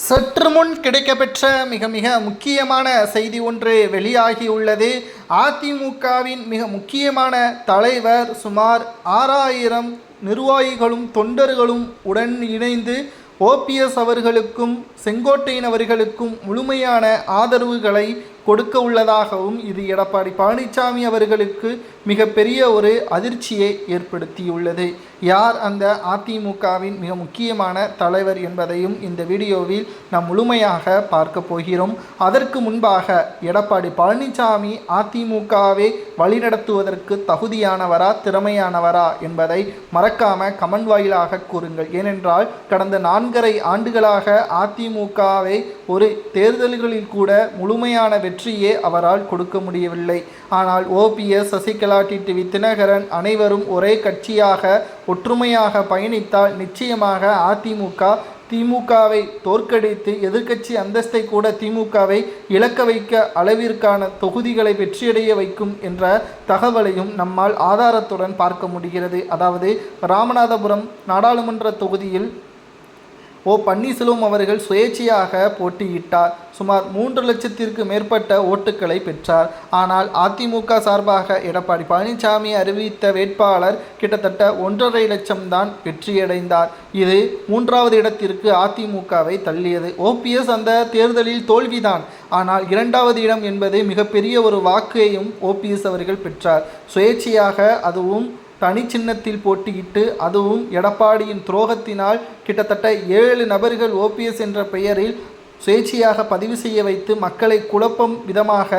சற்று முன் கிடைக்கப்பெற்ற மிக மிக முக்கியமான செய்தி ஒன்று வெளியாகியுள்ளது. அதிமுகவின் மிக முக்கியமான தலைவர் சுமார் 6000 நிர்வாகிகளும் தொண்டர்களும் உடன் இணைந்து ஓபிஎஸ் அவர்களுக்கும் செங்கோட்டையன் அவர்களுக்கும் முழுமையான ஆதரவுகளை கொடுக்க உள்ளதாகவும் இது எடப்பாடி பழனிசாமி அவர்களுக்கு மிகப்பெரிய ஒரு அதிர்ச்சியை ஏற்படுத்தியுள்ளது. யார் அந்த அதிமுகவின் மிக முக்கியமான தலைவர் என்பதையும் இந்த வீடியோவில் நாம் முழுமையாக பார்க்க போகிறோம். அதற்கு முன்பாக எடப்பாடி பழனிசாமி அதிமுகவை வழிநடத்துவதற்கு தகுதியானவரா திறமையானவரா என்பதை மறக்காம கமெண்ட் வாயிலாக கூறுங்கள். ஏனென்றால் கடந்த 4.5 ஆண்டுகளாக அதிமுகவை ஒரு தேர்தல்களில் கூட முழுமையான வெற்றியே அவரால் கொடுக்க முடியவில்லை. ஆனால் ஓபிஎஸ், சசிகலா, டிடிவி தினகரன் அனைவரும் ஒரே கட்சியாக ஒற்றுமையாக பயணித்தால் நிச்சயமாக அதிமுக திமுகவை தோற்கடித்து எதிர்க்கட்சி அந்தஸ்தை கூட திமுகவை இழக்க வைக்க அளவிற்கான தொகுதிகளை வெற்றியடைய வைக்கும் என்ற தகவலையும் நம்மால் ஆதாரத்துடன் பார்க்க முடிகிறது. அதாவது ராமநாதபுரம் நாடாளுமன்ற தொகுதியில் பன்னீர்செல்வம் அவர்கள் சுயேட்சையாக போட்டியிட்டார். சுமார் 3 லட்சத்திற்கு மேற்பட்ட ஓட்டுக்களை பெற்றார். ஆனால் அதிமுக சார்பாக எடப்பாடி பழனிசாமி அறிவித்த வேட்பாளர் கிட்டத்தட்ட 1.5 லட்சம் தான் வெற்றியடைந்தார். இது 3வது இடத்திற்கு அதிமுகவை தள்ளியது. ஓபிஎஸ் அந்த தேர்தலில் தோல்விதான். ஆனால் 2வது இடம் என்பது மிகப்பெரிய ஒரு வாக்கையும் ஓபிஎஸ் அவர்கள் பெற்றார். சுயேட்சையாக, அதுவும் தனி சின்னத்தில் போட்டியிட்டு, அதுவும் எடப்பாடியின் துரோகத்தினால் கிட்டத்தட்ட 7 நபர்கள் ஓபிஎஸ் என்ற பெயரில் சுயேட்சையாக பதிவு செய்ய வைத்து மக்களை குழப்பம் விதமாக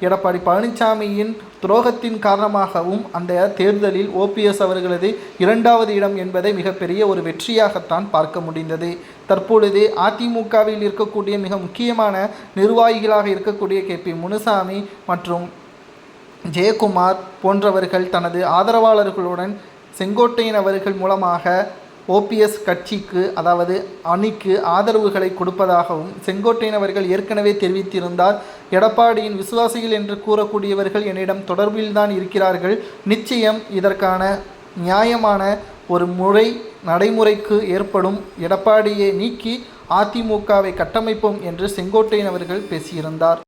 எடப்பாடி பழனிசாமியின் துரோகத்தின் காரணமாகவும் அந்த தேர்தலில் ஓபிஎஸ் அவர்களது 2வது இடம் என்பதை மிகப்பெரிய ஒரு வெற்றியாகத்தான் பார்க்க முடிந்தது. தற்பொழுது அதிமுகவில் இருக்கக்கூடிய மிக முக்கியமான நிர்வாகிகளாக இருக்கக்கூடிய KP முனுசாமி மற்றும் ஜெயக்குமார் போன்றவர்கள் தனது ஆதரவாளர்களுடன் செங்கோட்டையன் அவர்கள் மூலமாக ஓபிஎஸ் கட்சிக்கு, அதாவது அணிக்கு ஆதரவுகளை கொடுப்பதாகவும் செங்கோட்டையன் அவர்கள் ஏற்கனவே தெரிவித்திருந்தார். எடப்பாடியின் விசுவாசிகள் என்று கூறக்கூடியவர்கள் என்னிடம் தொடர்பில்தான் இருக்கிறார்கள். நிச்சயம் இதற்கான நியாயமான ஒரு நடைமுறைக்கு ஏற்படும். எடப்பாடியை நீக்கி அதிமுகவை கட்டமைப்போம் என்று செங்கோட்டையன் அவர்கள் பேசியிருந்தார்.